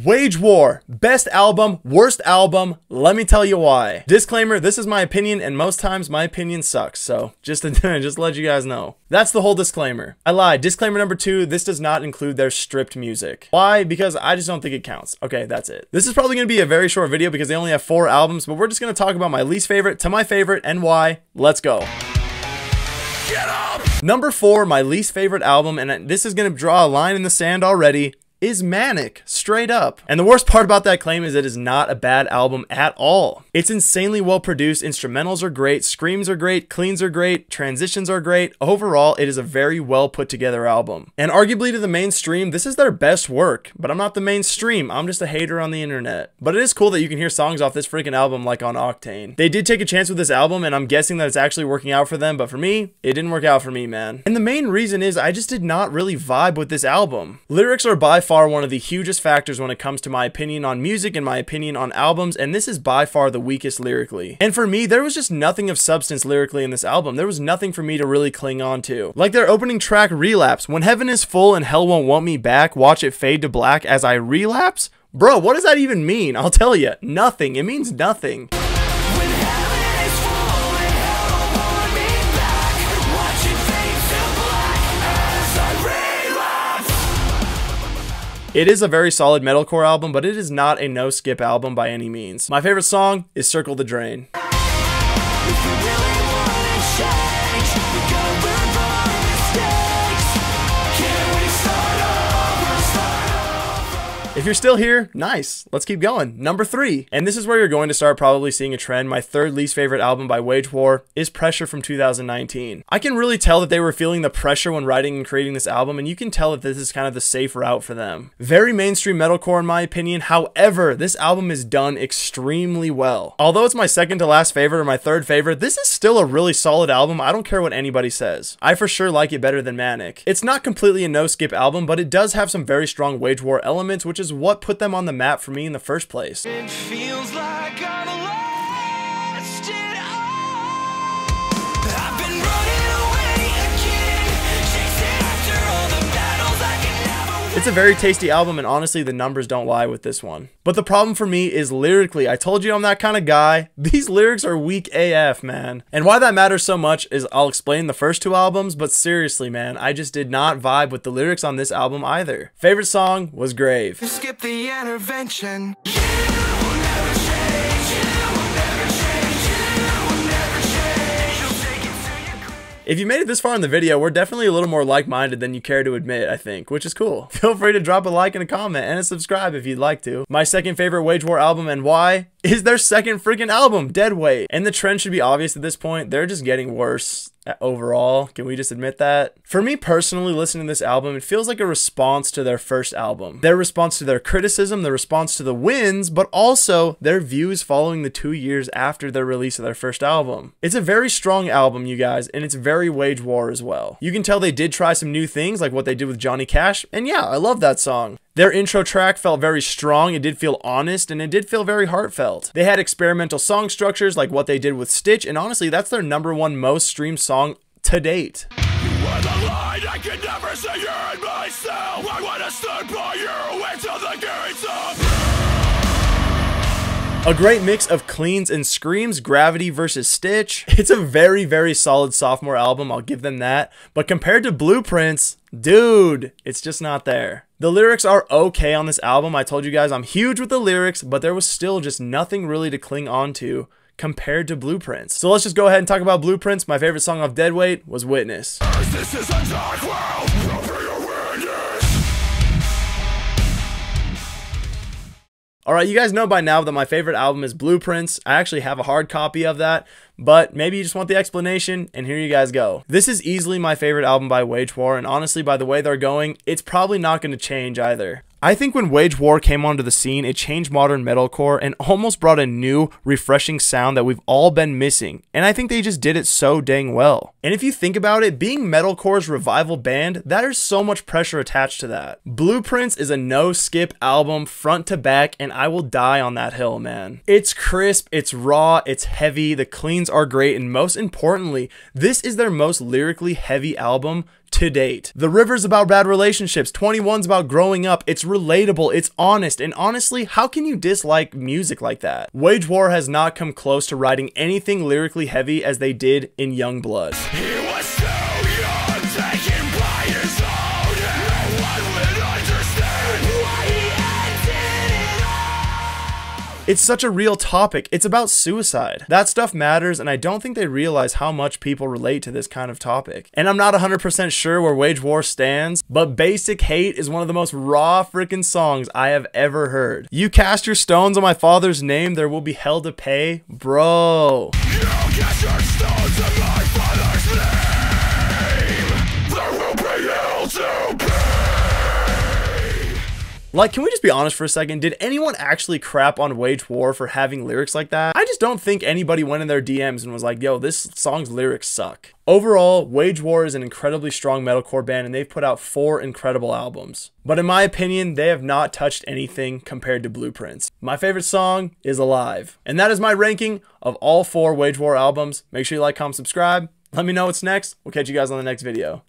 Wage War, best album, worst album, let me tell you why. Disclaimer, this is my opinion and most times my opinion sucks, so just to let you guys know. That's the whole disclaimer. I lied. Disclaimer number 2, this does not include their stripped music. Why? Because I just don't think it counts. Okay, that's it. This is probably going to be a very short video because they only have 4 albums, but we're just going to talk about my least favorite to my favorite and why. Let's go. Get up! Number 4, my least favorite album, and this is going to draw a line in the sand already, is Manic, straight up. And the worst part about that claim is it is not a bad album at all. It's insanely well produced, instrumentals are great, screams are great, cleans are great, transitions are great. Overall, it is a very well put together album. And arguably to the mainstream, this is their best work, but I'm not the mainstream, I'm just a hater on the internet. But it is cool that you can hear songs off this freaking album like on Octane. They did take a chance with this album and I'm guessing that it's actually working out for them, but for me, it didn't work out for me, man. And the main reason is I just did not really vibe with this album. Lyrics are by far one of the hugest factors when it comes to my opinion on music and my opinion on albums, and this is by far the weakest lyrically. And for me, there was just nothing of substance lyrically in this album. There was nothing for me to really cling on to. Like their opening track, Relapse. When heaven is full and hell won't want me back, watch it fade to black as I relapse? Bro, what does that even mean? I'll tell you, nothing. It means nothing. It is a very solid metalcore album, but it is not a no-skip album by any means. My favorite song is Circle the Drain. If you're still here, nice. Let's keep going. Number 3. And this is where you're going to start probably seeing a trend. My third least favorite album by Wage War is Pressure from 2019. I can really tell that they were feeling the pressure when writing and creating this album, and you can tell that this is kind of the safe route for them. Very mainstream metalcore in my opinion. However, this album is done extremely well. Although it's my second to last favorite or my third favorite, this is still a really solid album. I don't care what anybody says. I for sure like it better than Manic. It's not completely a no-skip album, but it does have some very strong Wage War elements, which is what put them on the map for me in the first place. It feels like I'm lost it all. I've been running away again, chasing after all the battles I can never win. It's a very tasty album, and honestly the numbers don't lie with this one. But the problem for me is lyrically. I told you I'm that kind of guy. These lyrics are weak AF, man. And why that matters so much is I'll explain the first 2 albums, but seriously, man, I just did not vibe with the lyrics on this album either. Favorite song was Grave. Skip the intervention. You will never change, you will never change, you will never change. You'll take it to your grave. If you made it this far in the video, we're definitely a little more like-minded than you care to admit, I think, which is cool. Feel free to drop a like and a comment and a subscribe if you'd like to. My second favorite Wage War album and why is their second freaking album, Deadweight. And the trend should be obvious at this point. They're just getting worse overall. Can we just admit that? For me personally, listening to this album, it feels like a response to their first album. Their response to their criticism, their response to the wins, but also their views following the 2 years after their release of their first album. It's a very strong album, you guys, and it's very Wage War as well. You can tell they did try some new things, like what they did with Johnny Cash, and yeah, I love that song. Their intro track felt very strong, it did feel honest, and it did feel very heartfelt. They had experimental song structures like what they did with Stitch, and honestly, that's their #1 most streamed song to date. You are the line I can never say you're in myself. I wanna stand by you until the gates of... A great mix of cleans and screams, Gravity versus Stitch. It's a very, very solid sophomore album, I'll give them that. But compared to Blueprints, dude, it's just not there. The lyrics are okay on this album. I told you guys I'm huge with the lyrics, but there was still just nothing really to cling on to compared to Blueprints. So let's just go ahead and talk about Blueprints. My favorite song off Deadweight was Witness. This is a dark world. Alright, you guys know by now that my favorite album is Blueprints. I actually have a hard copy of that, but maybe you just want the explanation, and here you guys go. This is easily my favorite album by Wage War, and honestly, by the way they're going, it's probably not going to change either. I think when Wage War came onto the scene, it changed modern metalcore and almost brought a new, refreshing sound that we've all been missing, and I think they just did it so dang well. And if you think about it, being metalcore's revival band, there's so much pressure attached to that. Blueprints is a no-skip album, front to back, and I will die on that hill, man. It's crisp, it's raw, it's heavy, the cleans are great, and most importantly, this is their most lyrically heavy album to date. The River's about bad relationships, 21's about growing up, it's relatable, it's honest, and honestly, how can you dislike music like that? Wage War has not come close to writing anything lyrically heavy as they did in Young Blood. He was so young, taken by his own. No one would understand why he ended it all. It's such a real topic. It's about suicide. That stuff matters, and I don't think they realize how much people relate to this kind of topic. And I'm not 100% sure where Wage War stands, but Basic Hate is one of the most raw freaking songs I have ever heard. You cast your stones on my father's name, there will be hell to pay. Bro. You cast your stones in my father's name. There will be hell to pay. Like, can we just be honest for a second? Did anyone actually crap on Wage War for having lyrics like that? I just don't think anybody went in their DMs and was like, yo, this song's lyrics suck. Overall, Wage War is an incredibly strong metalcore band, and they've put out 4 incredible albums. But in my opinion, they have not touched anything compared to Blueprints. My favorite song is Alive. And that is my ranking of all 4 Wage War albums. Make sure you like, comment, subscribe. Let me know what's next. We'll catch you guys on the next video.